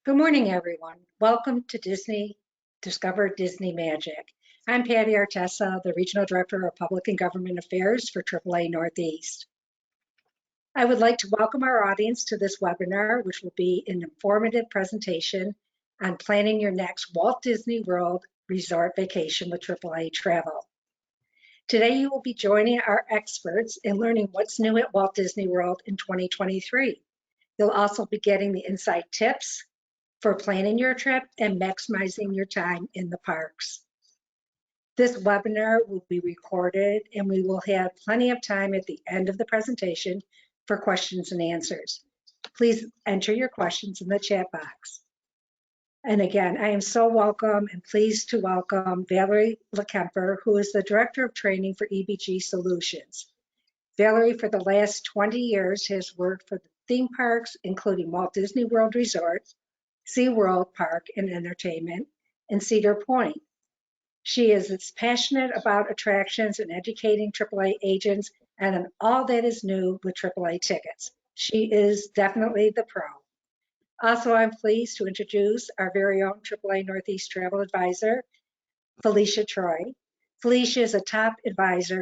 Good morning, everyone. Welcome to Discover Disney Magic. I'm Patty Artessa, the Regional Director of Public and Government Affairs for AAA Northeast. I would like to welcome our audience to this webinar, which will be an informative presentation on planning your next Walt Disney World resort vacation with AAA Travel. Today, you will be joining our experts in learning what's new at Walt Disney World in 2023. You'll also be getting the inside tips for planning your trip and maximizing your time in the parks. This webinar will be recorded and we will have plenty of time at the end of the presentation for questions and answers. Please enter your questions in the chat box. And again, I am so welcome and pleased to welcome Valerie LeKemper, who is the Director of Training for EBG Solutions. Valerie, for the last 20 years, has worked for the theme parks, including Walt Disney World Resort, SeaWorld Park and Entertainment, and Cedar Point. She is as passionate about attractions and educating AAA agents and on all that is new with AAA tickets. She is definitely the pro. Also, I'm pleased to introduce our very own AAA Northeast Travel Advisor, Felicia Troy. Felicia is a top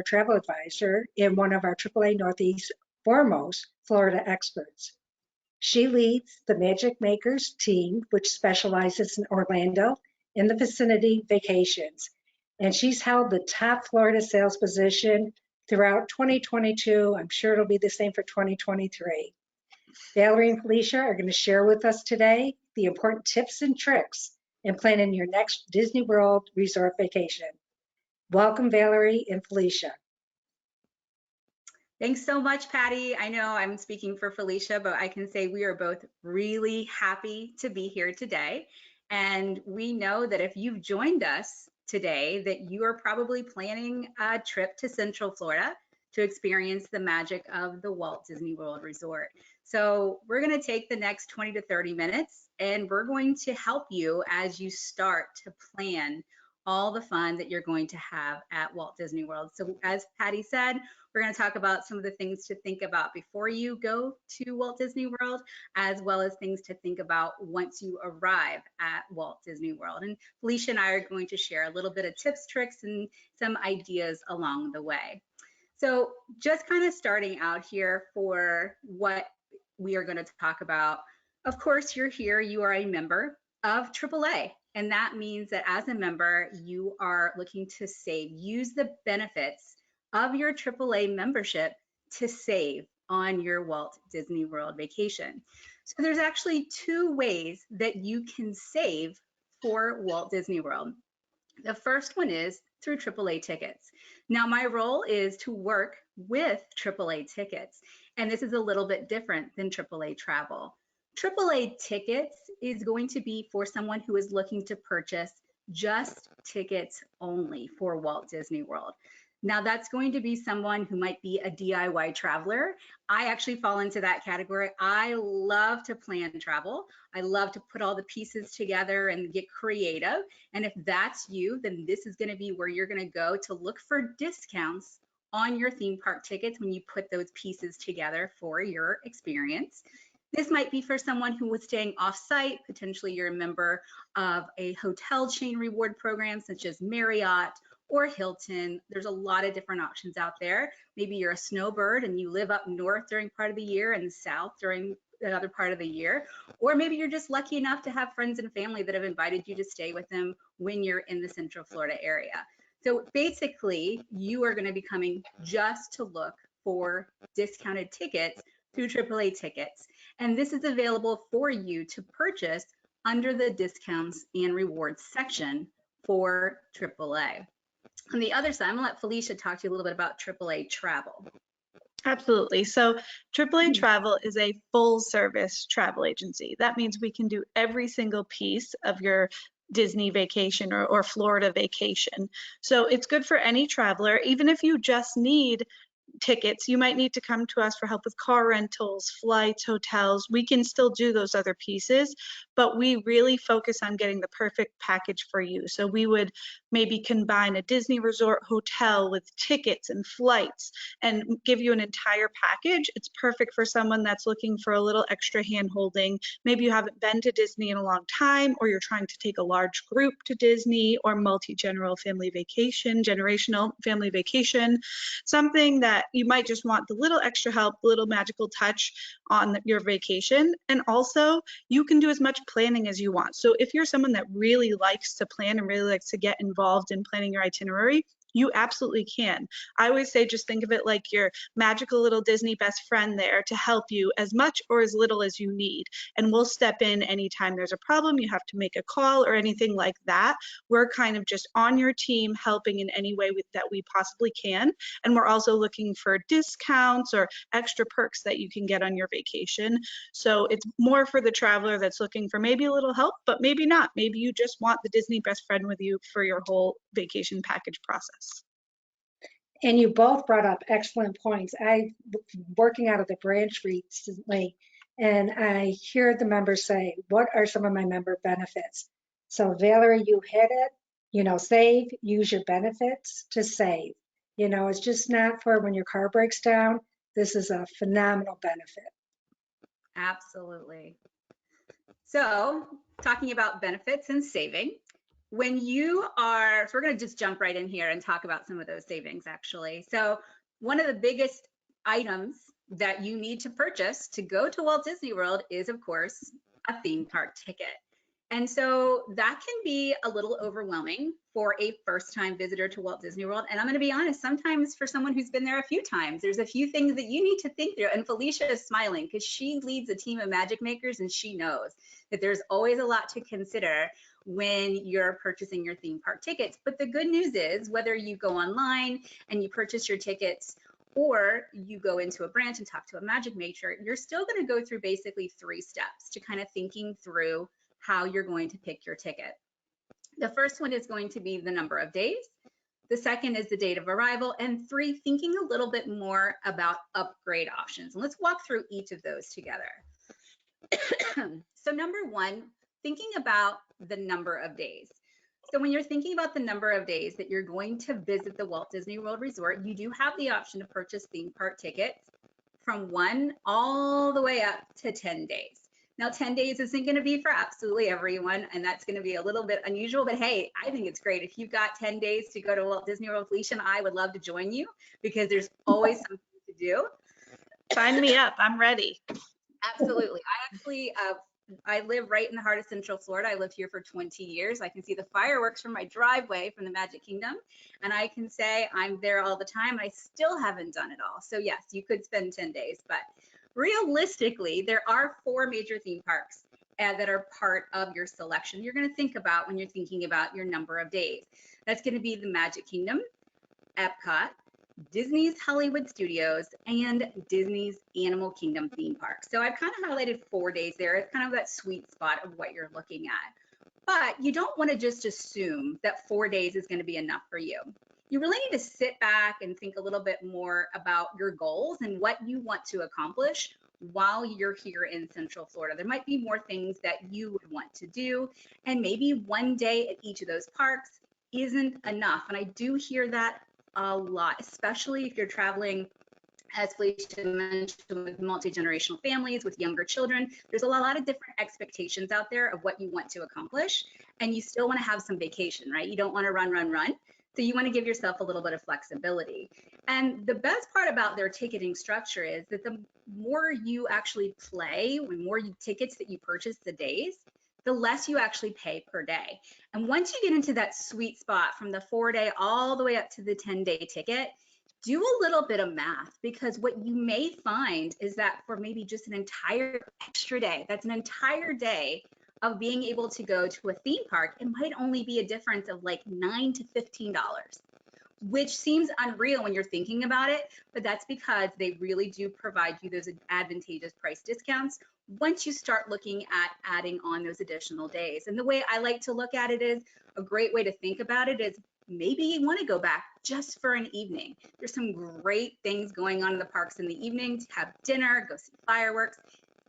travel advisor, and one of our AAA Northeast foremost Florida experts. She leads the Magic Makers team, which specializes in Orlando and the vicinity vacations. And she's held the top Florida sales position throughout 2022. I'm sure it'll be the same for 2023. Valerie and Felicia are going to share with us today the important tips and tricks in planning your next Disney World resort vacation. Welcome, Valerie and Felicia. Thanks so much, Patty. I know I'm speaking for Felicia, but I can say we are both really happy to be here today. And we know that if you've joined us today, that you are probably planning a trip to Central Florida to experience the magic of the Walt Disney World Resort. So we're going to take the next 20 to 30 minutes and we're going to help you as you start to plan all the fun that you're going to have at Walt Disney World. So as Patty said, we're going to talk about some of the things to think about before you go to Walt Disney World, as well as things to think about once you arrive at Walt Disney World. And Felicia and I are going to share a little bit of tips, tricks, and some ideas along the way. So just kind of starting out here for what we are going to talk about. Of course, you're here, you are a member of AAA. And that means that as a member, you are looking to save, use the benefits of your AAA membership to save on your Walt Disney World vacation. So there's actually two ways that you can save for Walt Disney World. The first one is through AAA tickets. Now, my role is to work with AAA tickets, and this is a little bit different than AAA travel. AAA tickets is going to be for someone who is looking to purchase just tickets only for Walt Disney World. Now that's going to be someone who might be a DIY traveler. I actually fall into that category. I love to plan travel. I love to put all the pieces together and get creative. And if that's you, then this is going to be where you're going to go to look for discounts on your theme park tickets when you put those pieces together for your experience. This might be for someone who was staying off-site. Potentially you're a member of a hotel chain reward program such as Marriott or Hilton. There's a lot of different options out there. Maybe you're a snowbird and you live up north during part of the year and south during another part of the year. Or maybe you're just lucky enough to have friends and family that have invited you to stay with them when you're in the Central Florida area. So basically, you are going to be coming just to look for discounted tickets through AAA tickets. And this is available for you to purchase under the discounts and rewards section for AAA. On the other side, I'm gonna let Felicia talk to you a little bit about AAA travel. Absolutely. So AAA Travel is a full service travel agency. That means we can do every single piece of your Disney vacation or Florida vacation. So it's good for any traveler, even if you just need tickets, you might need to come to us for help with car rentals, flights, hotels. We can still do those other pieces, but we really focus on getting the perfect package for you. So we would maybe combine a Disney resort hotel with tickets and flights and give you an entire package. It's perfect for someone that's looking for a little extra hand holding. Maybe you haven't been to Disney in a long time, or you're trying to take a large group to Disney, or multi-generational family vacation, something that you might just want the little extra help, little magical touch on your vacation. And also, you can do as much planning as you want. So if you're someone that really likes to plan and really likes to get involved in planning your itinerary, you absolutely can. I always say, just think of it like your magical little Disney best friend there to help you as much or as little as you need. And we'll step in anytime there's a problem, you have to make a call or anything like that. We're kind of just on your team, helping in any way that we possibly can. And we're also looking for discounts or extra perks that you can get on your vacation. So it's more for the traveler that's looking for maybe a little help, but maybe not. Maybe you just want the Disney best friend with you for your whole vacation package process. And you both brought up excellent points. I'm working out of the branch recently, and I hear the members say, what are some of my member benefits? So Valerie, you hit it, save, use your benefits to save. It's just not for when your car breaks down. This is a phenomenal benefit. Absolutely. So talking about benefits and saving, when you are, so we're going to just jump right in here and talk about some of those savings actually. So one of the biggest items that you need to purchase to go to Walt Disney World is, of course, a theme park ticket. And so that can be a little overwhelming for a first-time visitor to Walt Disney World. And I'm going to be honest, sometimes for someone who's been there a few times, there's a few things that you need to think through. And Felicia is smiling because she leads a team of magic makers, and she knows that there's always a lot to consider when you're purchasing your theme park tickets. But the good news is, whether you go online and you purchase your tickets, or you go into a branch and talk to a magic maker, you're still going to go through basically 3 steps to kind of thinking through how you're going to pick your ticket. The first one is going to be the number of days. The second is the date of arrival. And 3, thinking a little bit more about upgrade options. And let's walk through each of those together. So number 1, thinking about the number of days. So when you're thinking about the number of days that you're going to visit the Walt Disney World Resort, you do have the option to purchase theme park tickets from 1 all the way up to 10 days. Now, 10 days isn't going to be for absolutely everyone, and that's going to be a little bit unusual, but hey, I think it's great. If you've got 10 days to go to Walt Disney World, Felicia and I would love to join you because there's always something to do. Sign me up. I'm ready. Absolutely. I live right in the heart of Central Florida. I lived here for 20 years. I can see the fireworks from my driveway from the Magic Kingdom, and I can say I'm there all the time. I still haven't done it all. So yes, you could spend 10 days, but realistically, there are 4 major theme parks that are part of your selection you're going to think about when you're thinking about your number of days. That's going to be the Magic Kingdom, Epcot, Disney's Hollywood Studios, and Disney's Animal Kingdom theme park. So I've kind of highlighted 4 days there. It's kind of that sweet spot of what you're looking at. But you don't want to just assume that 4 days is going to be enough for you. You really need to sit back and think a little bit more about your goals and what you want to accomplish while you're here in Central Florida. There might be more things that you would want to do, and maybe 1 day at each of those parks isn't enough. And I do hear that a lot, especially if you're traveling, as Felicia mentioned, with multi-generational families, with younger children. There's a lot of different expectations out there of what you want to accomplish, and you still want to have some vacation, right? You don't want to run. So you want to give yourself a little bit of flexibility. And the best part about their ticketing structure is that the more you actually play, the more tickets that you purchase the days, the less you actually pay per day. And once you get into that sweet spot from the 4-day all the way up to the 10-day ticket, do a little bit of math, because what you may find is that for maybe just an entire extra day, that's an entire day of being able to go to a theme park, it might only be a difference of like $9 to $15, which seems unreal when you're thinking about it, but that's because they really do provide you those advantageous price discounts once you start looking at adding on those additional days. And the way I like to look at it is, a great way to think about it is, maybe you want to go back just for an evening. There's some great things going on in the parks in the evening, to have dinner, go see fireworks.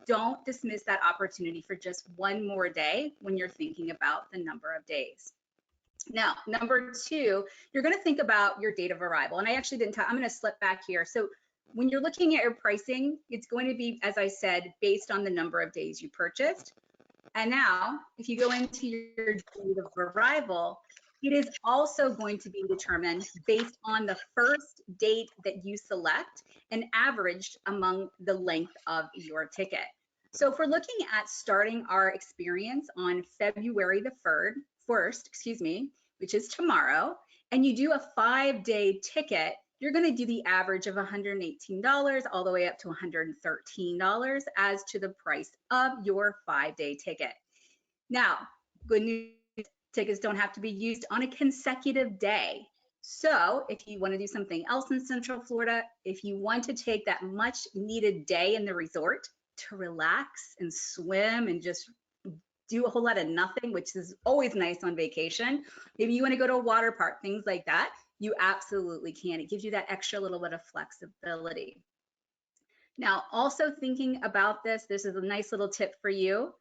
Don't dismiss that opportunity for just one more day when you're thinking about the number of days. Now, number two, you're going to think about your date of arrival. And I actually didn't I'm going to slip back here. So when you're looking at your pricing, it's going to be, as I said, based on the number of days you purchased. And now, if you go into your date of arrival, it is also going to be determined based on the first date that you select and averaged among the length of your ticket. So if we're looking at starting our experience on February the 1st, which is tomorrow, and you do a 5-day ticket, you're going to do the average of $118 all the way up to $113 as to the price of your 5-day ticket. Now, good news, tickets don't have to be used on a consecutive day. So if you want to do something else in Central Florida, if you want to take that much needed day in the resort to relax and swim and just do a whole lot of nothing, which is always nice on vacation. Maybe you want to go to a water park, things like that, you absolutely can. It gives you that extra little bit of flexibility. Now, also thinking about this is a nice little tip for you,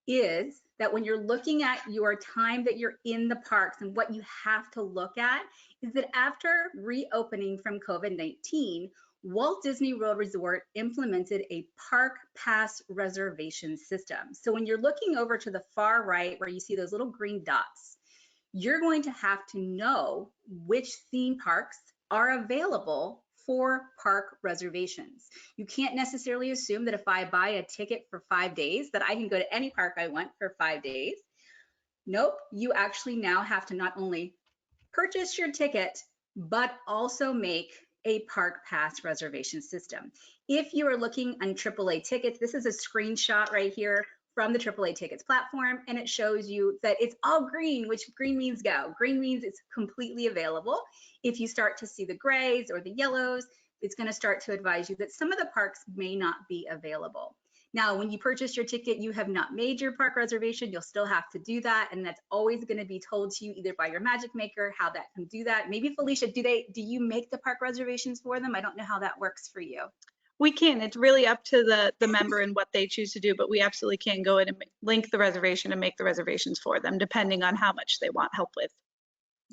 is that when you're looking at your time that you're in the parks, and what you have to look at is that after reopening from COVID-19, Walt Disney World Resort implemented a park pass reservation system. So when you're looking over to the far right where you see those little green dots, you're going to have to know which theme parks are available for park reservations. You can't necessarily assume that if I buy a ticket for 5 days that I can go to any park I want for 5 days. Nope, you actually now have to not only purchase your ticket, but also make a park pass reservation system. If you are looking on AAA tickets, this is a screenshot right here from the AAA tickets platform, and it shows you that it's all green, which green means go. Green means it's completely available. If you start to see the grays or the yellows, it's going to start to advise you that some of the parks may not be available. Now, when you purchase your ticket, you have not made your park reservation, you'll still have to do that, and that's always going to be told to you either by your magic maker how that can do that. Maybe Felicia, do you make the park reservations for them? I don't know how that works for you. We can. It's really up to the member and what they choose to do, but we absolutely can go in and link the reservation and make the reservations for them, depending on how much they want help with.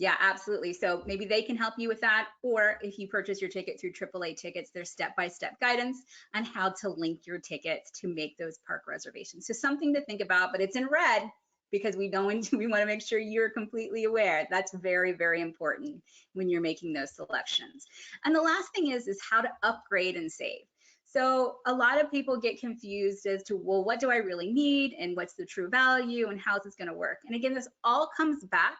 Yeah, absolutely. So maybe they can help you with that. Or if you purchase your ticket through AAA tickets, there's step-by-step guidance on how to link your tickets to make those park reservations. So something to think about, but it's in red because we want to make sure you're completely aware. That's very, very important when you're making those selections. And the last thing is how to upgrade and save. So a lot of people get confused as to, well, what do I really need and what's the true value and how's this going to work? And again, this all comes back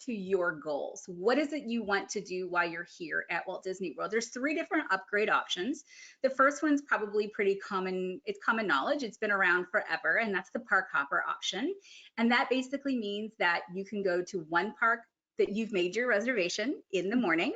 to your goals. What is it you want to do while you're here at Walt Disney World? There's 3 different upgrade options. The first one's probably pretty common. It's common knowledge. It's been around forever, and that's the park hopper option. And that basically means that you can go to one park that you've made your reservation in the morning,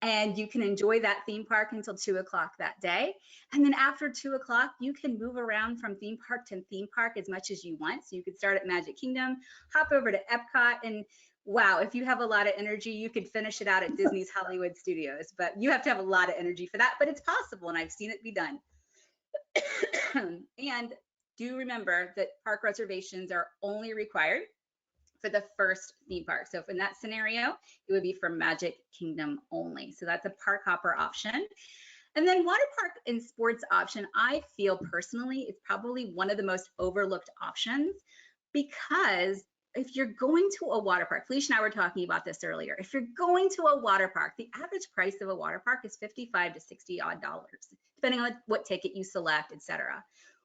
and you can enjoy that theme park until 2 o'clock that day. And then after 2 o'clock, you can move around from theme park to theme park as much as you want. So you could start at Magic Kingdom, hop over to Epcot, and wow, if you have a lot of energy, you could finish it out at Disney's Hollywood Studios, but you have to have a lot of energy for that, but it's possible, and I've seen it be done. And do remember that park reservations are only required for the first theme park. So if in that scenario, it would be for Magic Kingdom only. So that's a park hopper option. And then water park and sports option, I feel personally, it's probably one of the most overlooked options, because if you're going to a water park, Felicia and I were talking about this earlier, if you're going to a water park, the average price of a water park is $55 to $60 odd, depending on what ticket you select, etc.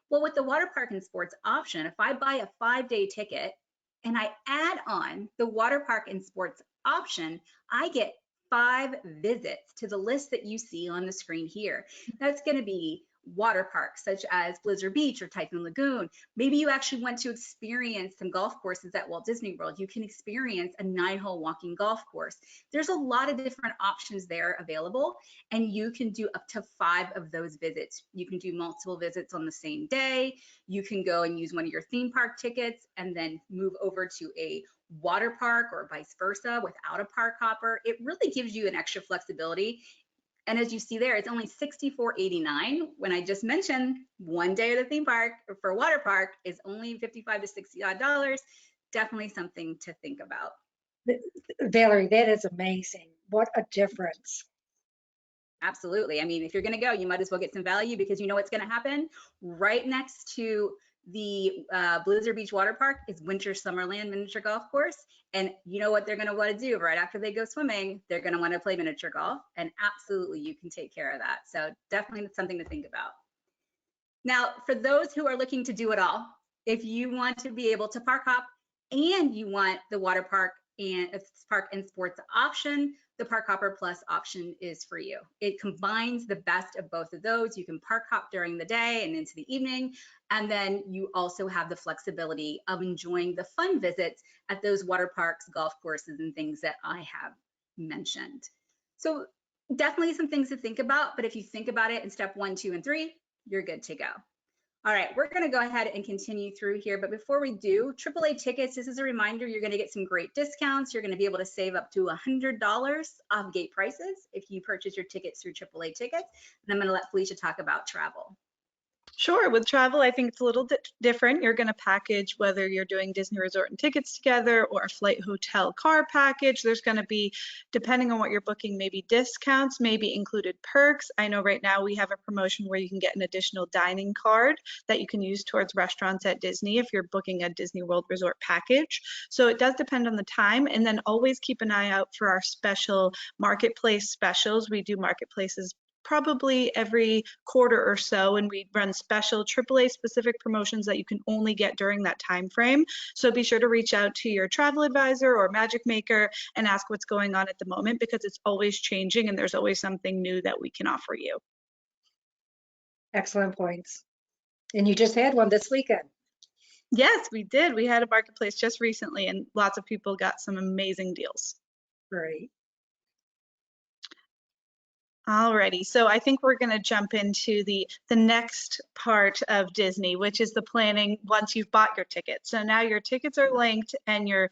Well, with the water park and sports option, if I buy a 5-day ticket and I add on the water park and sports option, I get 5 visits to the list that you see on the screen here. That's going to be water parks such as Blizzard Beach or Typhoon Lagoon. Maybe you actually want to experience some golf courses at Walt Disney World. You can experience a 9-hole walking golf course. There's a lot of different options there available, and you can do up to 5 of those visits. You can do multiple visits on the same day. You can go and use one of your theme park tickets and then move over to a water park or vice versa without a park hopper. It really gives you an extra flexibility. And as you see there, it's only $64.89. When I just mentioned one day at a theme park for a water park is only $55 to $60 odd. Definitely something to think about. Valerie, that is amazing. What a difference. Absolutely. I mean, if you're going to go, you might as well get some value because you know what's going to happen. Right next to the Blizzard Beach Water Park is Winter Summerland Miniature Golf Course. And you know what they're going to want to do right after they go swimming? They're going to want to play miniature golf. And absolutely, you can take care of that. So definitely something to think about. Now, for those who are looking to do it all, if you want to be able to park hop and you want the water park and sports option, the Park Hopper Plus option is for you. It combines the best of both of those. You can park hop during the day and into the evening, and then you also have the flexibility of enjoying the fun visits at those water parks, golf courses, and things that I have mentioned. So definitely some things to think about, but if you think about it in step 1, 2, and 3, you're good to go. All right, we're going to go ahead and continue through here. But before we do, AAA tickets, this is a reminder, you're going to get some great discounts. You're going to be able to save up to $100 off gate prices if you purchase your tickets through AAA tickets. And I'm going to let Felicia talk about travel. Sure. With travel, I think it's a little different. You're going to package whether you're doing Disney Resort and tickets together or a flight, hotel, car package. There's going to be, depending on what you're booking, maybe discounts, maybe included perks. I know right now we have a promotion where you can get an additional dining card that you can use towards restaurants at Disney if you're booking a Disney World Resort package. So it does depend on the time. And then always keep an eye out for our special marketplace specials. We do marketplaces probably every quarter or so, and we run special AAA specific promotions that you can only get during that time frame. So be sure to reach out to your travel advisor or magic maker and ask what's going on at the moment, because it's always changing and there's always something new that we can offer you. Excellent points. And you just had one this weekend. Yes, we did. We had a marketplace just recently and lots of people got some amazing deals. Great. Alrighty, so I think we're going to jump into the next part of Disney, which is the planning once you've bought your ticket. So now your tickets are linked and you're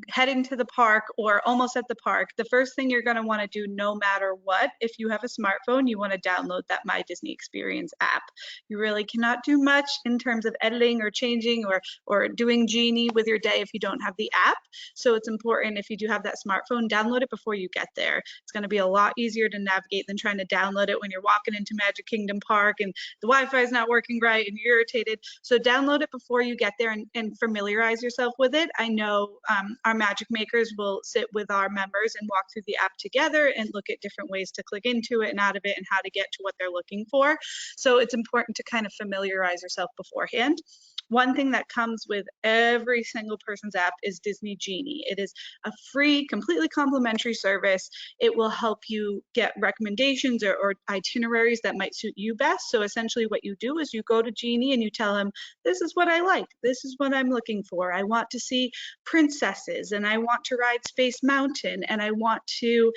heading to the park or almost at the park. The first thing you're going to want to do, no matter what, if you have a smartphone, you want to download that My Disney Experience app. You really cannot do much in terms of editing or changing or doing Genie with your day if you don't have the app. So it's important, if you do have that smartphone, download it before you get there. It's going to be a lot easier to navigate than trying to download it when you're walking into Magic Kingdom Park and the Wi-Fi is not working right and you're irritated. So download it before you get there and familiarize yourself with it. I know our magic makers will sit with our members and walk through the app together and look at different ways to click into it and out of it and how to get to what they're looking for. So it's important to kind of familiarize yourself beforehand. One thing that comes with every single person's app is Disney Genie. It is a free, completely complimentary service. It will help you get recommendations or itineraries that might suit you best. So essentially what you do is you go to Genie and you tell him, this is what I like. This is what I'm looking for. I want to see princesses and I want to ride Space Mountain and I want to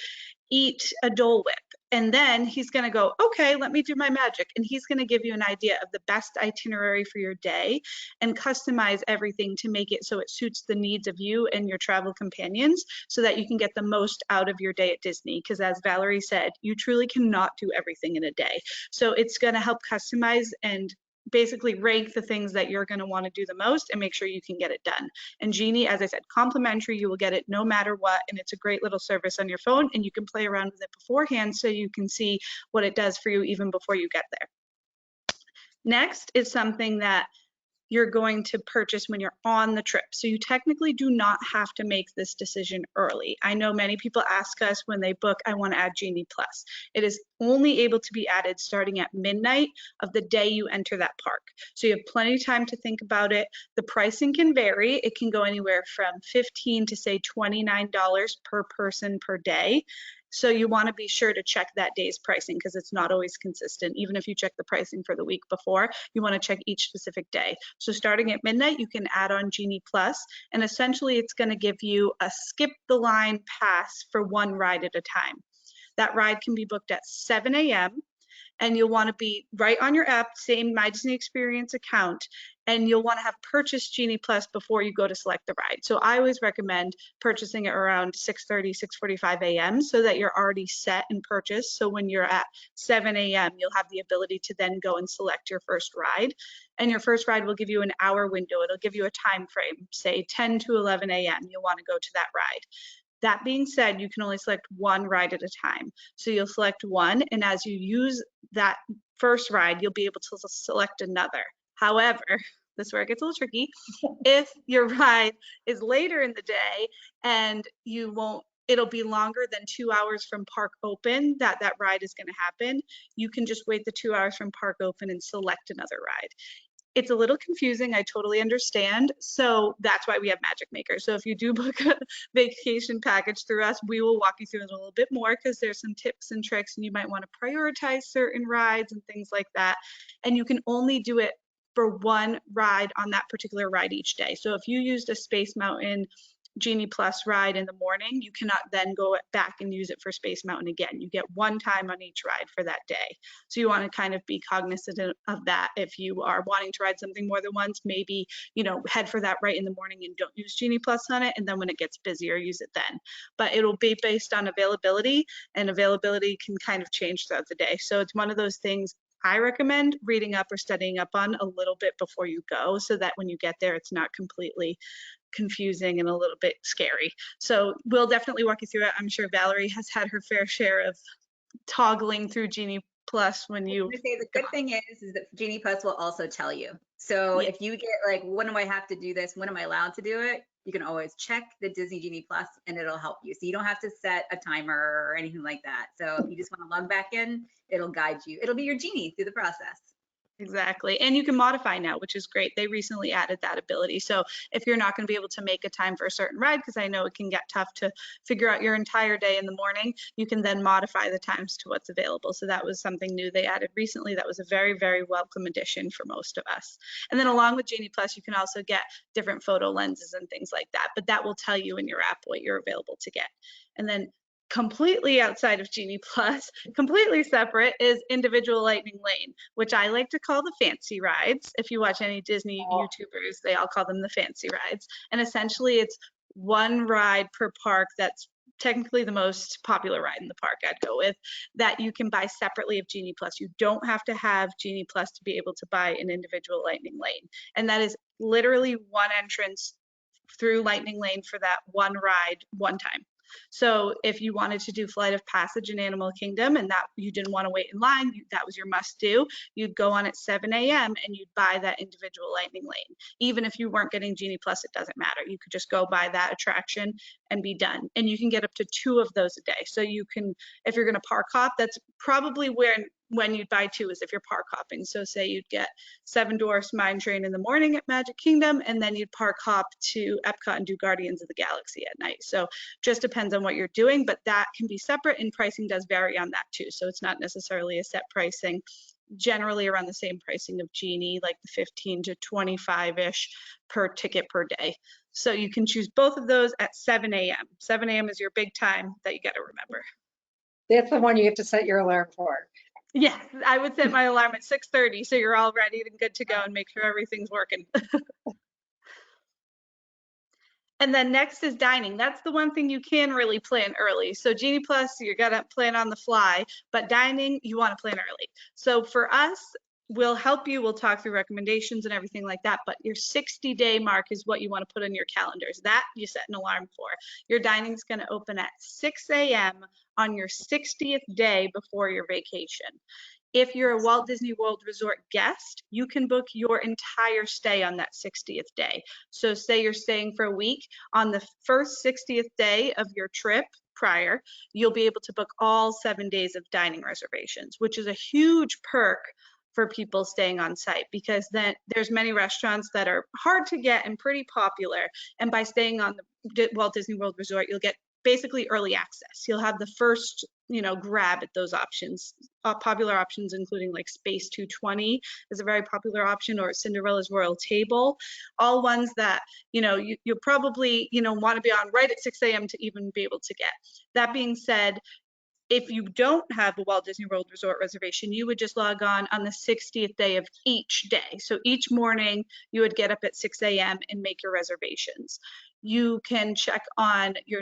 eat a Dole Whip. And then he's going to go, okay, let me do my magic. And he's going to give you an idea of the best itinerary for your day and customize everything to make it so it suits the needs of you and your travel companions so that you can get the most out of your day at Disney. Because as Valerie said, you truly cannot do everything in a day. So it's going to help customize and basically rank the things that you're going to want to do the most and make sure you can get it done. And Genie, as I said, complimentary, you will get it no matter what, and it's a great little service on your phone and you can play around with it beforehand so you can see what it does for you even before you get there. Next is something that you're going to purchase when you're on the trip. So you technically do not have to make this decision early. I know many people ask us when they book, I want to add Genie Plus. It is only able to be added starting at midnight of the day you enter that park. So you have plenty of time to think about it. The pricing can vary. It can go anywhere from $15 to say $29 per person per day. So you want to be sure to check that day's pricing because it's not always consistent. Even if you check the pricing for the week before, you want to check each specific day. So starting at midnight, you can add on Genie Plus, and essentially it's going to give you a skip the line pass for one ride at a time. That ride can be booked at 7 a.m. and you'll want to be right on your app, same My Disney Experience account, and you'll want to have purchased Genie Plus before you go to select the ride. So I always recommend purchasing it around 6:30, 6:45 a.m. so that you're already set and purchased. So when you're at 7 a.m., you'll have the ability to then go and select your first ride. And your first ride will give you an hour window. It'll give you a time frame, say 10 to 11 a.m. You'll want to go to that ride. That being said, you can only select one ride at a time. So you'll select one, and as you use that first ride, you'll be able to select another. However, this is where it gets a little tricky. If your ride is later in the day and it'll be longer than 2 hours from park open that ride is going to happen, you can just wait the 2 hours from park open and select another ride. It's a little confusing. I totally understand. So that's why we have Magic Maker. So if you do book a vacation package through us, we will walk you through it a little bit more because there's some tips and tricks, and you might want to prioritize certain rides and things like that. And you can only do it for one ride on that particular ride each day. So if you used a Space Mountain Genie Plus ride in the morning, you cannot then go back and use it for Space Mountain again. You get one time on each ride for that day. So you want to kind of be cognizant of that. If you are wanting to ride something more than once, maybe, head for that right in the morning and don't use Genie Plus on it. And then when it gets busier, use it then. But it'll be based on availability, and availability can kind of change throughout the day. So it's one of those things I recommend reading up or studying up on a little bit before you go, so that when you get there, it's not completely confusing and a little bit scary. So we'll definitely walk you through it. I'm sure Valerie has had her fair share of toggling through Genie Plus when you say the good thing is that Genie Plus will also tell you. So if you get like, when do I have to do this? When am I allowed to do it? You can always check the Disney Genie Plus and it'll help you. So you don't have to set a timer or anything like that. So if you just want to log back in, it'll guide you. It'll be your genie through the process. Exactly. And you can modify now, which is great. They recently added that ability. So if you're not going to be able to make a time for a certain ride, because I know it can get tough to figure out your entire day in the morning, you can then modify the times to what's available. So that was something new they added recently. That was a very, very welcome addition for most of us. And then along with Genie Plus, you can also get different photo lenses and things like that. But that will tell you in your app what you're available to get. And then completely outside of Genie Plus, completely separate, is individual Lightning Lane, which I like to call the fancy rides. If you watch any Disney YouTubers, they all call them the fancy rides. And essentially it's one ride per park that's technically the most popular ride in the park, I'd go with, that you can buy separately of Genie Plus. You don't have to have Genie Plus to be able to buy an individual Lightning Lane. And that is literally one entrance through Lightning Lane for that one ride one time. So if you wanted to do Flight of Passage in Animal Kingdom and that you didn't want to wait in line, that was your must do, you'd go on at 7 a.m. and you'd buy that individual Lightning Lane. Even if you weren't getting Genie Plus, it doesn't matter. You could just go buy that attraction and be done. And you can get up to 2 of those a day. So you can, if you're going to park hop, that's probably when you'd buy 2 is if you're park hopping. So say you'd get Seven Dwarfs Mine Train in the morning at Magic Kingdom, and then you'd park hop to Epcot and do Guardians of the Galaxy at night. So just depends on what you're doing, but that can be separate, and pricing does vary on that too. So it's not necessarily a set pricing, generally around the same pricing of Genie, like the 15 to 25-ish per ticket per day. So you can choose both of those at 7 a.m. 7 a.m. is your big time that you got to remember. That's the one you have to set your alarm for. Yeah, I would set my alarm at 6:30 so you're all ready and good to go and make sure everything's working. And then next is dining. That's the one thing you can really plan early. So Genie Plus, you got to plan on the fly, but dining, you want to plan early. So for us, we'll help you. We'll talk through recommendations and everything like that, but your 60-day mark is what you want to put on your calendars. That you set an alarm for. Your dining is going to open at 6 a.m. on your 60th day before your vacation. If you're a Walt Disney World Resort guest, you can book your entire stay on that 60th day. So say you're staying for a week, on the first 60th day of your trip prior, you'll be able to book all 7 days of dining reservations, which is a huge perk for people staying on site, because then there's many restaurants that are hard to get and pretty popular. And by staying on the Walt Disney World Resort, you'll get basically early access. You'll have the first, grab at those options. Popular options including like Space 220 is a very popular option, or Cinderella's Royal Table, all ones that, you probably, want to be on right at 6 a.m. to even be able to get. That being said, if you don't have a Walt Disney World Resort reservation, you would just log on the 60th day of each day. So each morning you would get up at 6 a.m. and make your reservations. You can check on your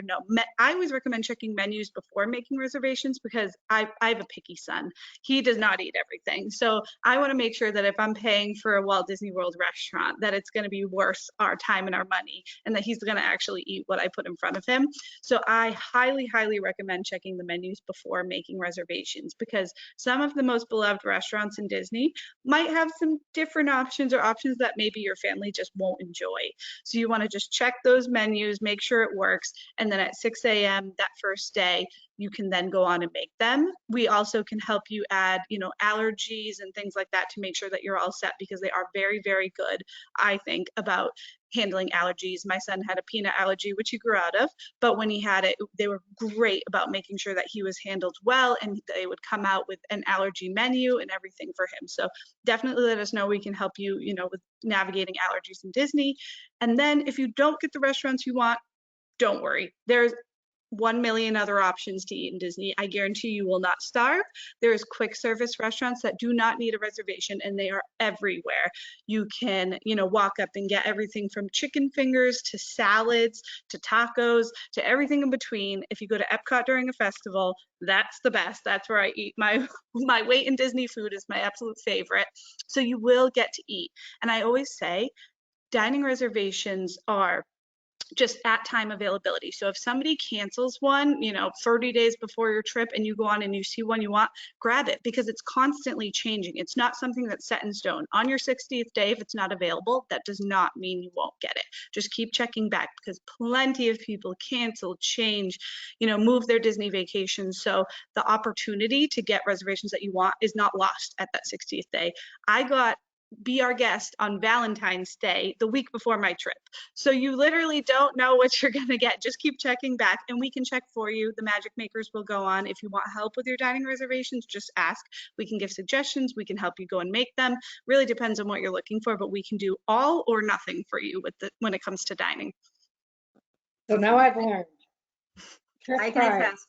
I always recommend checking menus before making reservations, because I have a picky son. He does not eat everything. So I want to make sure that if I'm paying for a Walt Disney World restaurant, that it's going to be worth our time and our money, and that he's going to actually eat what I put in front of him. So I highly, highly recommend checking the menus before making reservations, because some of the most beloved restaurants in Disney might have some different options, or options that maybe your family just won't enjoy. So you want to just check those menus, make sure it works, and then at 6 a.m. that first day, you can then go on and make them. We also can help you add, allergies and things like that to make sure that you're all set, because they are very, very good, I think, about handling allergies. My son had a peanut allergy, which he grew out of, but when he had it, they were great about making sure that he was handled well, and they would come out with an allergy menu and everything for him. So definitely let us know. We can help you, with navigating allergies in Disney. And then if you don't get the restaurants you want, don't worry. There's 1 million other options to eat in Disney. I guarantee you will not starve. There's quick service restaurants that do not need a reservation, and they are everywhere. You can, walk up and get everything from chicken fingers to salads to tacos to everything in between. If you go to Epcot during a festival, that's the best. That's where I eat my weight in Disney food is my absolute favorite. So you will get to eat. And I always say dining reservations are just at time availability. So if somebody cancels one, 30 days before your trip, and you go on and you see one you want, grab it, because it's constantly changing. It's not something that's set in stone. On your 60th day, if it's not available, that does not mean you won't get it. Just keep checking back, because plenty of people cancel, change, move their Disney vacations. So the opportunity to get reservations that you want is not lost at that 60th day. I got Be Our Guest on Valentine's Day, the week before my trip. So you literally don't know what you're going to get. Just keep checking back, and we can check for you. The magic makers will go on. If you want help with your dining reservations, just ask. We can give suggestions. We can help you go and make them. Really depends on what you're looking for, but we can do all or nothing for you when it comes to dining. So now I've learned. I can attest,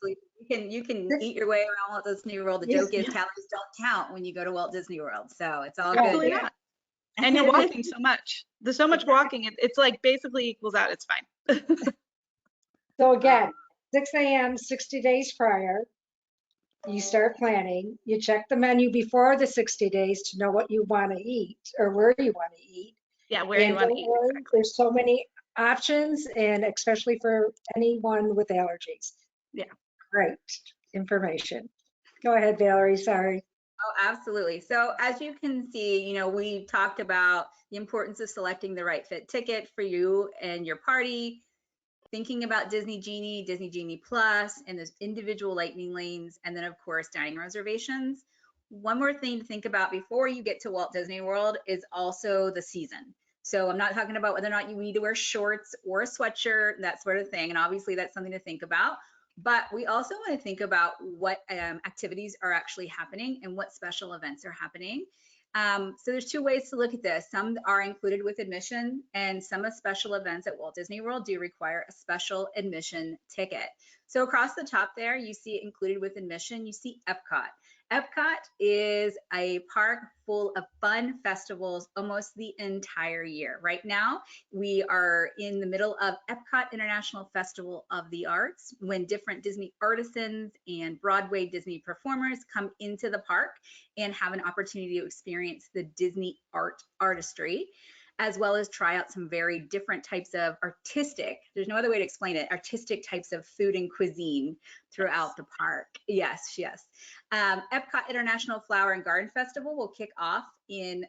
you can eat your way around Walt Disney World. The joke is calories don't count when you go to Walt Disney World, so it's all good here. And you're walking so much. There's so much walking. It's like basically equals out. It's fine. So again, 6 a.m., 60 days prior, you start planning. You check the menu before the 60 days to know what you want to eat or where you want to eat. Yeah, where you want to eat. Exactly. There's so many options, and especially for anyone with allergies. Yeah. Great information. Go ahead, Valerie, sorry. Oh, absolutely. So as you can see, we talked about the importance of selecting the right fit ticket for you and your party, thinking about Disney Genie Plus, and those individual lightning lanes, and then of course, dining reservations. One more thing to think about before you get to Walt Disney World is also the season. So I'm not talking about whether or not you need to wear shorts or a sweatshirt, that sort of thing. And obviously that's something to think about. But we also want to think about what activities are actually happening and what special events are happening. So there's two ways to look at this. Some are included with admission, and some of special events at Walt Disney World do require a special admission ticket. So across the top there, you see included with admission, you see Epcot. Epcot is a park full of fun festivals almost the entire year. Right now, we are in the middle of Epcot International Festival of the Arts, when different Disney artisans and Broadway Disney performers come into the park and have an opportunity to experience the Disney artistry, as well as try out some very different types of artistic, there's no other way to explain it, artistic types of food and cuisine throughout the park. Yes. Epcot International Flower and Garden Festival will kick off in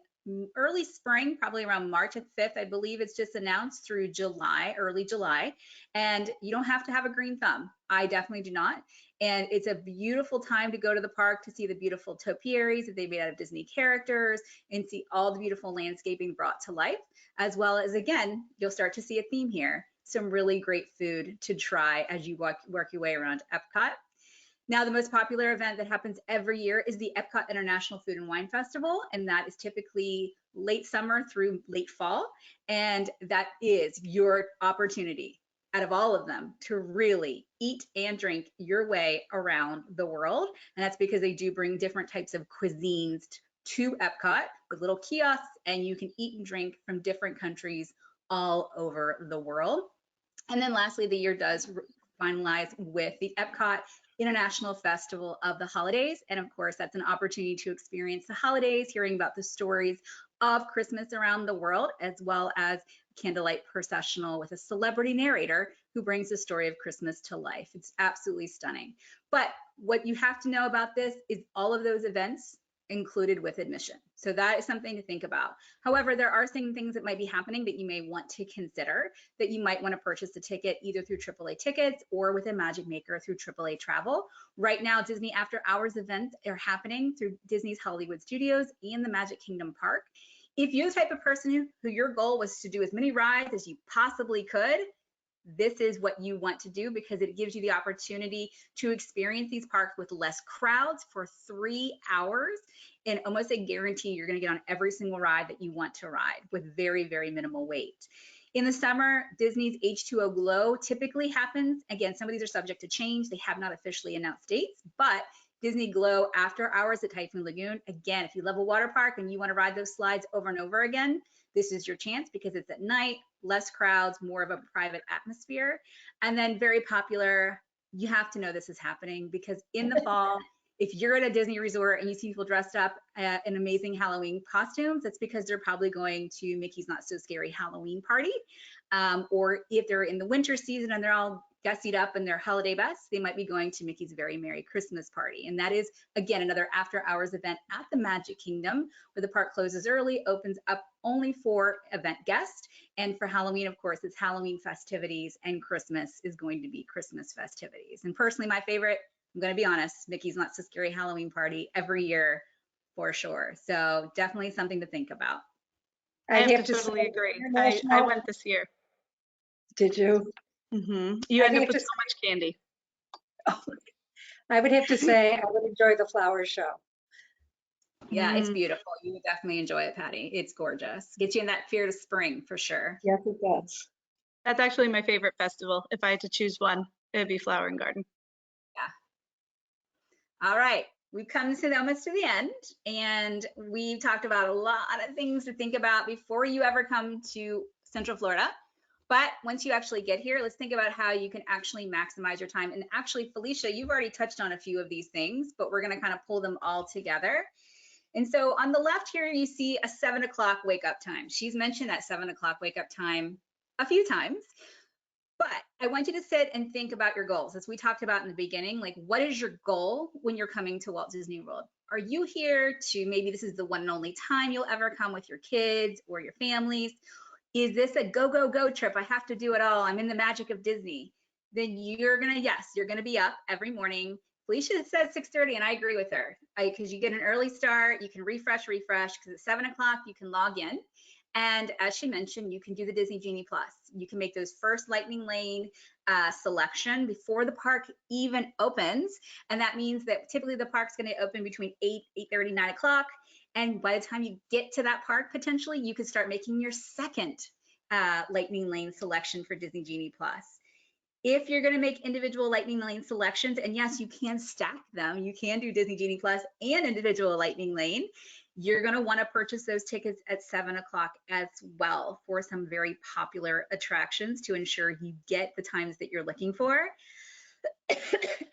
early spring, probably around March 5th, I believe. It's just announced through early July. And you don't have to have a green thumb. I definitely do not. And it's a beautiful time to go to the park to see the beautiful topiaries that they made out of Disney characters and see all the beautiful landscaping brought to life, as well as, again, you'll start to see a theme here. some really great food to try as you work your way around Epcot. Now, the most popular event that happens every year is the Epcot International Food and Wine Festival, and that is typically late summer through late fall, and that is your opportunity out of all of them to really eat and drink your way around the world. And that's because they do bring different types of cuisines to Epcot with little kiosks, and you can eat and drink from different countries all over the world. And then lastly, the year does finalize with the Epcot International Festival of the Holidays. And of course, that's an opportunity to experience the holidays, hearing about the stories of Christmas around the world, as well as candlelight processional with a celebrity narrator who brings the story of Christmas to life. It's absolutely stunning. But what you have to know about this is all of those events included with admission. So that is something to think about. However, there are some things that might be happening that you may want to consider, that you might want to purchase a ticket either through AAA Tickets or with a Magic Maker through AAA Travel. Right now, Disney After Hours events are happening through Disney's Hollywood Studios and the Magic Kingdom Park. If you're the type of person who your goal was to do as many rides as you possibly could, this is what you want to do, because it gives you the opportunity to experience these parks with less crowds for 3 hours, and almost a guarantee you're going to get on every single ride that you want to ride with very, very minimal wait. In the summer, Disney's H2O Glow typically happens. Again, some of these are subject to change. They have not officially announced dates, but Disney Glow After Hours at Typhoon Lagoon. Again, if you love a water park and you want to ride those slides over and over again, this is your chance, because it's at night, less crowds, more of a private atmosphere. And then very popular, you have to know this is happening, because in the fall, if you're at a Disney resort and you see people dressed up in amazing Halloween costumes, that's because they're probably going to Mickey's Not So Scary Halloween party. Or if they're in the winter season and they're all gussied up in their holiday best, they might be going to Mickey's Very Merry Christmas Party. And that is, again, another after hours event at the Magic Kingdom, where the park closes early, opens up only for event guests. And for Halloween, of course, it's Halloween festivities, and Christmas is going to be Christmas festivities. And personally, my favorite, I'm going to be honest, Mickey's Not So Scary Halloween Party every year for sure. So definitely something to think about. I have to totally agree. I went this year. Did you? Mm-hmm. You end up with so much candy. I would have to say I would enjoy the flower show. Yeah, it's beautiful. You would definitely enjoy it, Patty. It's gorgeous. Gets you in that fear of spring for sure. Yes, it does. That's actually my favorite festival. If I had to choose one, it would be Flower and Garden. Yeah. All right. We've come to almost to the end, and we've talked about a lot of things to think about before you ever come to Central Florida. But once you actually get here, let's think about how you can actually maximize your time. And actually, Felicia, you've already touched on a few of these things, but we're going to kind of pull them all together. And so on the left here, you see a 7 o'clock wake up time. She's mentioned that 7 o'clock wake up time a few times, but I want you to sit and think about your goals. As we talked about in the beginning, like, what is your goal when you're coming to Walt Disney World? Are you here to, maybe this is the one and only time you'll ever come with your kids or your families? Is this a go, go, go trip? I have to do it all. I'm in the magic of Disney. Then you're gonna, yes, you're gonna be up every morning. Felicia says 6:30, and I agree with her, because you get an early start, you can refresh, because at 7 o'clock you can log in. And as she mentioned, you can do the Disney Genie Plus. You can make those first Lightning Lane selection before the park even opens. And that means that typically the park's gonna open between 8:30, 9 o'clock. And by the time you get to that park, potentially, you could start making your second Lightning Lane selection for Disney Genie Plus. If you're gonna make individual Lightning Lane selections, and yes, you can stack them, you can do Disney Genie Plus and individual Lightning Lane, you're gonna wanna purchase those tickets at 7 o'clock as well for some very popular attractions to ensure you get the times that you're looking for.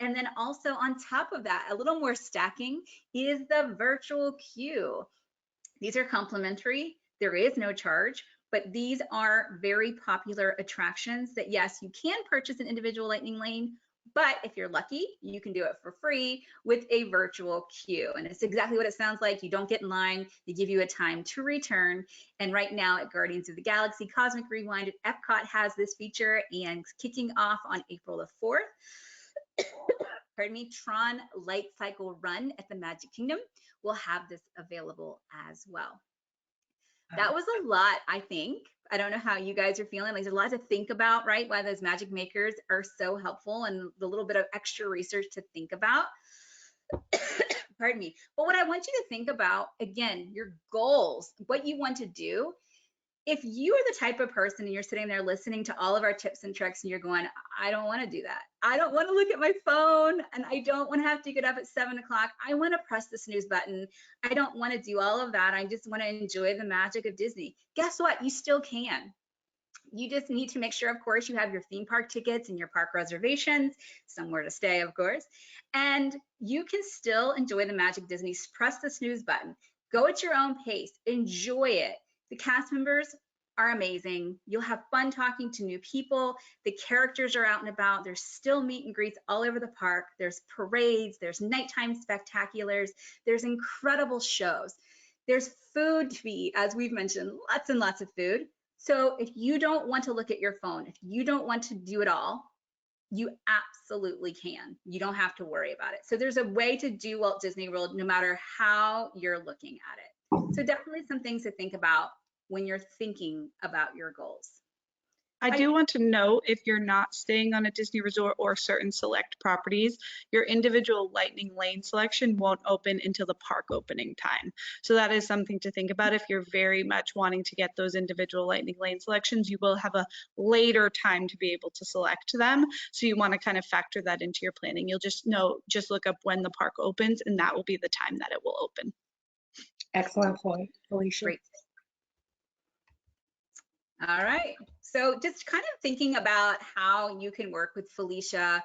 And then also on top of that, a little more stacking is the virtual queue. These are complimentary. There is no charge, but these are very popular attractions that, yes, you can purchase an individual Lightning Lane, but if you're lucky, you can do it for free with a virtual queue. And it's exactly what it sounds like. You don't get in line. They give you a time to return. And right now at Guardians of the Galaxy Cosmic Rewind at Epcot has this feature, and kicking off on April the 4th. Pardon me, Tron Light Cycle Run at the Magic Kingdom will have this available as well. That was a lot, I think, I don't know how you guys are feeling. Like there's a lot to think about, right? Why those magic makers are so helpful and the little bit of extra research to think about. Pardon me. But what I want you to think about, again, your goals, what you want to do. If you are the type of person and you're sitting there listening to all of our tips and tricks and you're going, I don't want to do that. I don't want to look at my phone and I don't want to have to get up at 7 o'clock. I want to press the snooze button. I don't want to do all of that. I just want to enjoy the magic of Disney. Guess what? You still can. You just need to make sure, of course, you have your theme park tickets and your park reservations, somewhere to stay, of course, and you can still enjoy the magic of Disney. Press the snooze button. Go at your own pace. Enjoy it. The cast members are amazing. You'll have fun talking to new people. The characters are out and about. There's still meet and greets all over the park. There's parades. There's nighttime spectaculars. There's incredible shows. There's food to eat, as we've mentioned, lots and lots of food. So if you don't want to look at your phone, if you don't want to do it all, you absolutely can. You don't have to worry about it. So there's a way to do Walt Disney World no matter how you're looking at it. So definitely some things to think about when you're thinking about your goals. I do want to note, if you're not staying on a Disney resort or certain select properties, your individual lightning lane selection won't open until the park opening time. So that is something to think about. If you're very much wanting to get those individual lightning lane selections, you will have a later time to be able to select them. So you want to kind of factor that into your planning. You'll just look up when the park opens and that will be the time that it will open. Excellent point, Felicia. Great. All right. So just kind of thinking about how you can work with Felicia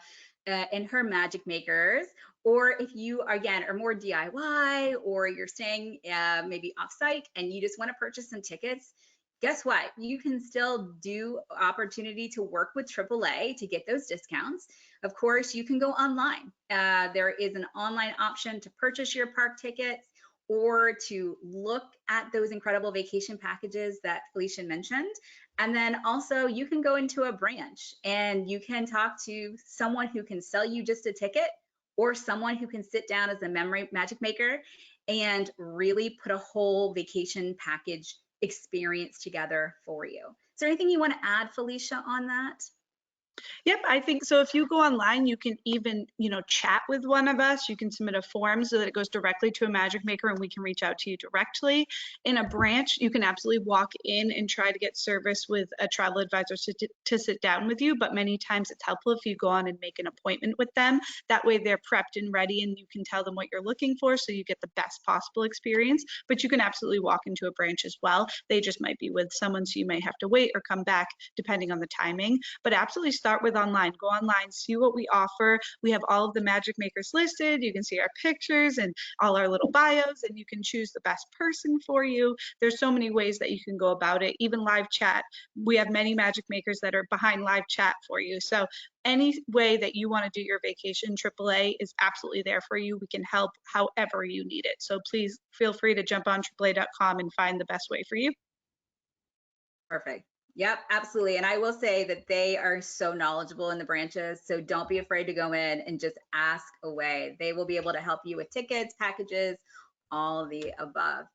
and her magic makers, or if you, again, are more DIY or you're staying maybe off-site and you just want to purchase some tickets, guess what? You can still do opportunity to work with AAA to get those discounts. Of course, you can go online. There is an online option to purchase your park tickets or to look at those incredible vacation packages that Felicia mentioned. And then also you can go into a branch and you can talk to someone who can sell you just a ticket or someone who can sit down as a memory magic maker and really put a whole vacation package experience together for you. Is there anything you want to add, Felicia, on that? Yep, I think so. If you go online, you can even, chat with one of us. You can submit a form so that it goes directly to a magic maker and we can reach out to you directly. In a branch, you can absolutely walk in and try to get service with a travel advisor to sit down with you. But many times it's helpful if you go on and make an appointment with them. That way they're prepped and ready and you can tell them what you're looking for so you get the best possible experience. But you can absolutely walk into a branch as well. They just might be with someone, so you may have to wait or come back depending on the timing. But absolutely start with online. Go online, see what we offer. We have all of the magic makers listed. You can see our pictures and all our little bios, and you can choose the best person for you. There's so many ways that you can go about it. Even live chat. We have many magic makers that are behind live chat for you. So any way that you want to do your vacation, AAA is absolutely there for you. We can help however you need it. So please feel free to jump on AAA.com and find the best way for you. Perfect. Yep, absolutely. And I will say that they are so knowledgeable in the branches. So don't be afraid to go in and just ask away. They will be able to help you with tickets, packages, all of the above.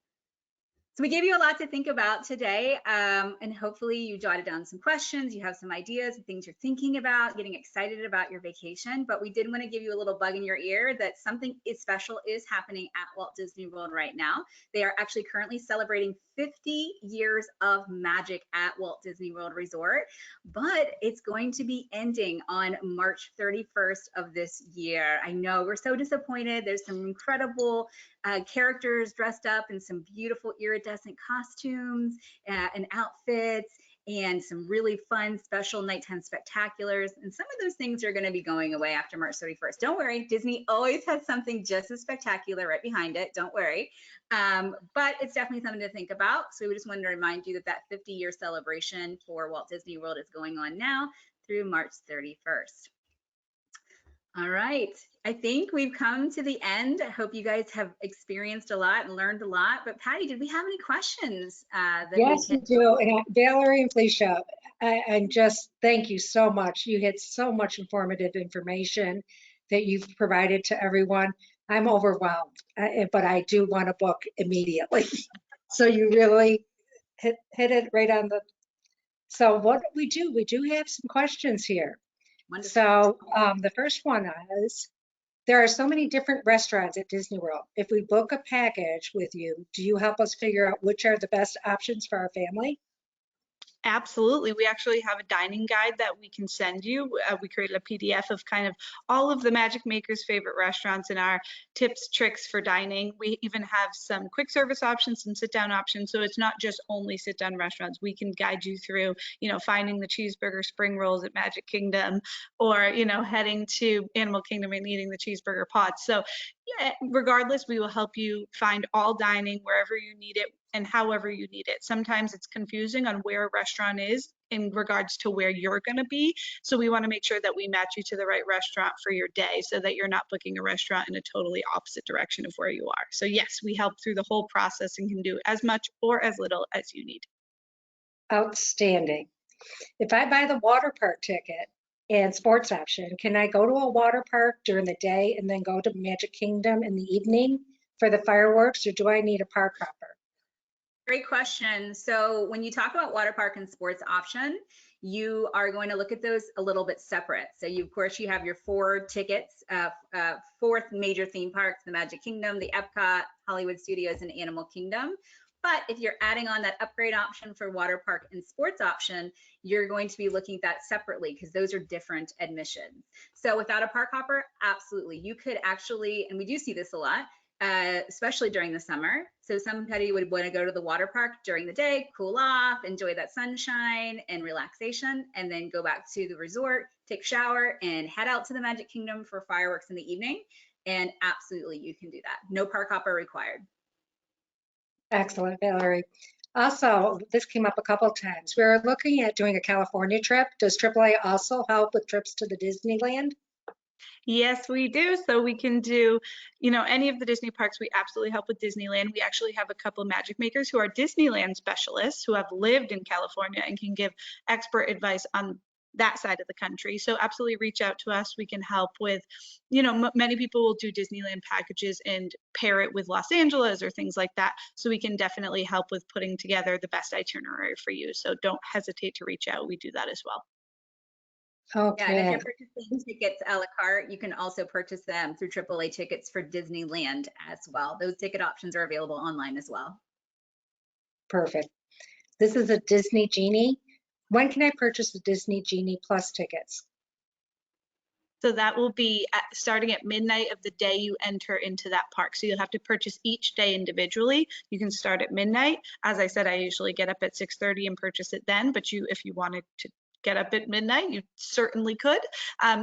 So we gave you a lot to think about today, and hopefully you jotted down some questions, you have some ideas and things you're thinking about, getting excited about your vacation, but we did want to give you a little bug in your ear that something special is happening at Walt Disney World right now. They are actually currently celebrating 50 years of magic at Walt Disney World Resort, but it's going to be ending on March 31st of this year. I know, we're so disappointed. There's some incredible characters dressed up in some beautiful iridescent costumes and outfits, and some really fun special nighttime spectaculars. And some of those things are going to be going away after March 31st. Don't worry, Disney always has something just as spectacular right behind it. Don't worry. But it's definitely something to think about. So we just wanted to remind you that that 50-year celebration for Walt Disney World is going on now through March 31st. All right, I think we've come to the end. I hope you guys have experienced a lot and learned a lot. But Patty, did we have any questions? Yes, we do. And Valerie and Felicia, and just thank you so much. You had so much informative information that you've provided to everyone. I'm overwhelmed, but I do want to book immediately. So you really hit it right on the So what do, we do have some questions here. Wonderful. So the first one is, there are so many different restaurants at Disney World. If we book a package with you, do you help us figure out which are the best options for our family? Absolutely. We actually have a dining guide that we can send you. We created a PDF of kind of all of the Magic Maker's favorite restaurants and our tips, tricks for dining. We even have some quick service options and sit down options. So it's not just only sit down restaurants. We can guide you through, finding the cheeseburger spring rolls at Magic Kingdom, or, heading to Animal Kingdom and eating the cheeseburger pots. So yeah, regardless, we will help you find all dining wherever you need it and however you need it. Sometimes it's confusing on where a restaurant is in regards to where you're going to be. So we want to make sure that we match you to the right restaurant for your day, so that you're not booking a restaurant in a totally opposite direction of where you are. So yes, we help through the whole process and can do as much or as little as you need. Outstanding. If I buy the water park ticket and sports option, can I go to a water park during the day and then go to Magic Kingdom in the evening for the fireworks, or do I need a park hopper? Great question. So when you talk about water park and sports option, you are going to look at those a little bit separate. So you, of course, you have your 4 tickets, 4 major theme parks, the Magic Kingdom, the Epcot, Hollywood Studios, and Animal Kingdom. But if you're adding on that upgrade option for water park and sports option, you're going to be looking at that separately, because those are different admissions. So without a park hopper, absolutely. You could actually, and we do see this a lot, especially during the summer. So somebody would want to go to the water park during the day, cool off, enjoy that sunshine and relaxation, and then go back to the resort, take a shower, and head out to the Magic Kingdom for fireworks in the evening. And absolutely, you can do that. No park hopper required. Excellent, Valerie. Also, this came up a couple of times. We're looking at doing a California trip. Does AAA also help with trips to the Disneyland? Yes, we do. So we can do, any of the Disney parks. We absolutely help with Disneyland. We actually have a couple of Magic Makers who are Disneyland specialists who have lived in California and can give expert advice on that side of the country. So absolutely reach out to us. We can help with, many people will do Disneyland packages and pair it with Los Angeles or things like that. So we can definitely help with putting together the best itinerary for you. So don't hesitate to reach out. We do that as well. Okay. Yeah, and if you're purchasing tickets a la carte, you can also purchase them through AAA tickets for Disneyland as well. Those ticket options are available online as well. Perfect. This is a Disney Genie. When can I purchase the Disney Genie Plus tickets? So that will be starting at midnight of the day you enter into that park. So you'll have to purchase each day individually. You can start at midnight. As I said, I usually get up at 6:30 and purchase it then, but if you wanted to get up at midnight, you certainly could.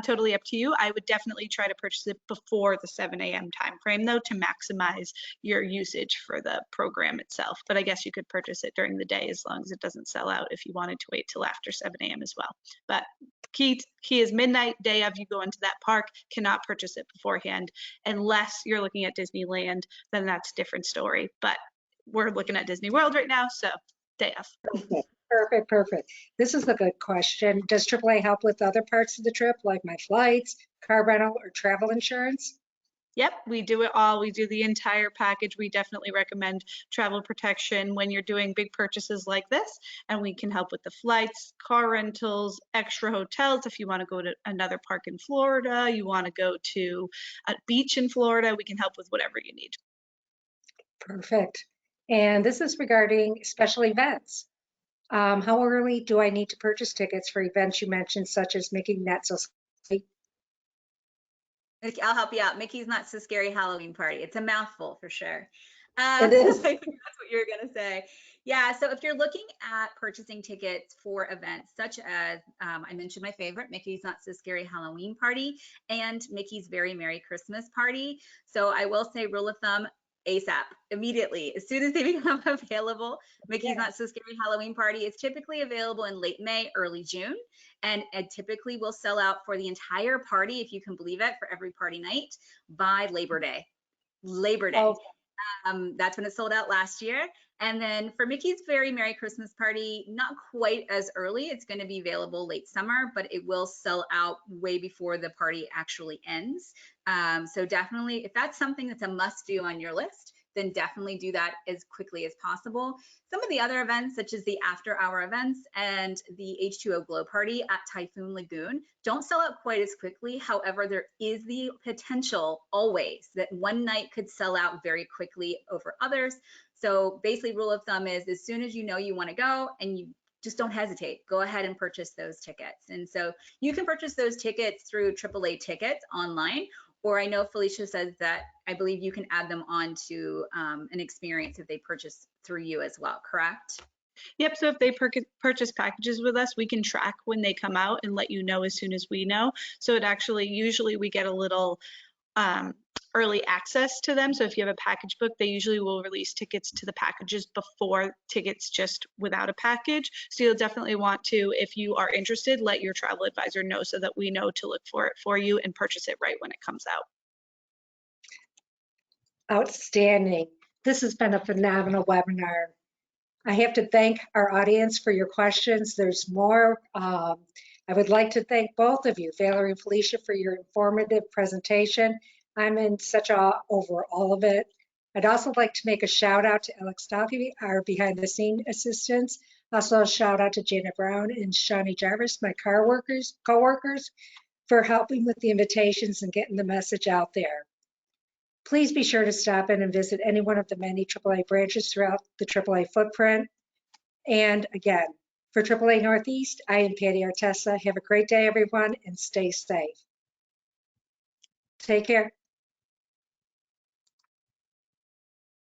Totally up to you. I would definitely try to purchase it before the 7 a.m. time frame, though, to maximize your usage for the program itself. But I guess you could purchase it during the day as long as it doesn't sell out if you wanted to wait till after 7 a.m. as well. But key is midnight, day of you go into that park. Cannot purchase it beforehand unless you're looking at Disneyland. Then that's a different story. But we're looking at Disney World right now, so day of. Perfect. This is a good question. Does AAA help with other parts of the trip, like my flights, car rental, or travel insurance? Yep, we do it all. We do the entire package. We definitely recommend travel protection when you're doing big purchases like this, and we can help with the flights, car rentals, extra hotels. If you want to go to another park in Florida, you want to go to a beach in Florida, we can help with whatever you need. Perfect. And this is regarding special events. How early do I need to purchase tickets for events you mentioned, such as Mickey Not So Scary? I'll help you out. Mickey's Not So Scary Halloween Party. It's a mouthful for sure. It is. I think that's what you're going to say. Yeah, so if you're looking at purchasing tickets for events such as, I mentioned my favorite, Mickey's Not So Scary Halloween Party and Mickey's Very Merry Christmas Party. So I will say, rule of thumb, ASAP, immediately, as soon as they become available. Mickey's Not So Scary Halloween Party is typically available in late May, early June, and it typically will sell out for the entire party, if you can believe it, for every party night by Labor Day. Oh, That's when it sold out last year. And then for Mickey's Very Merry Christmas Party, not quite as early. It's going to be available late summer, but it will sell out way before the party actually ends. So definitely, if that's something that's a must do on your list, then definitely do that as quickly as possible. Some of the other events, such as the after-hour events and the H2O Glow Party at Typhoon Lagoon, don't sell out quite as quickly. However, there is the potential always that one night could sell out very quickly over others. So basically, rule of thumb is as soon as you know you want to go and you just don't hesitate, go ahead and purchase those tickets. And so you can purchase those tickets through AAA tickets online, or I know Felicia says that I believe you can add them on to an experience if they purchase through you as well, correct? Yep, so if they purchase packages with us, we can track when they come out and let you know as soon as we know. So it actually, usually we get a little early access to them. So if you have a package book, they usually will release tickets to the packages before tickets just without a package. So you'll definitely want to, if you are interested, let your travel advisor know so that we know to look for it for you and purchase it right when it comes out. Outstanding. This has been a phenomenal webinar. I have to thank our audience for your questions. There's more. I would like to thank both of you, Valerie and Felicia, for your informative presentation. I'm in such awe over all of it. I'd also like to make a shout out to Alex Stockley, our behind the scene assistants. Also a shout out to Janet Brown and Shawnee Jarvis, my co-workers, for helping with the invitations and getting the message out there. Please be sure to stop in and visit any one of the many AAA branches throughout the AAA footprint. And again, for AAA Northeast, I am Patty Artessa. Have a great day, everyone, and stay safe. Take care.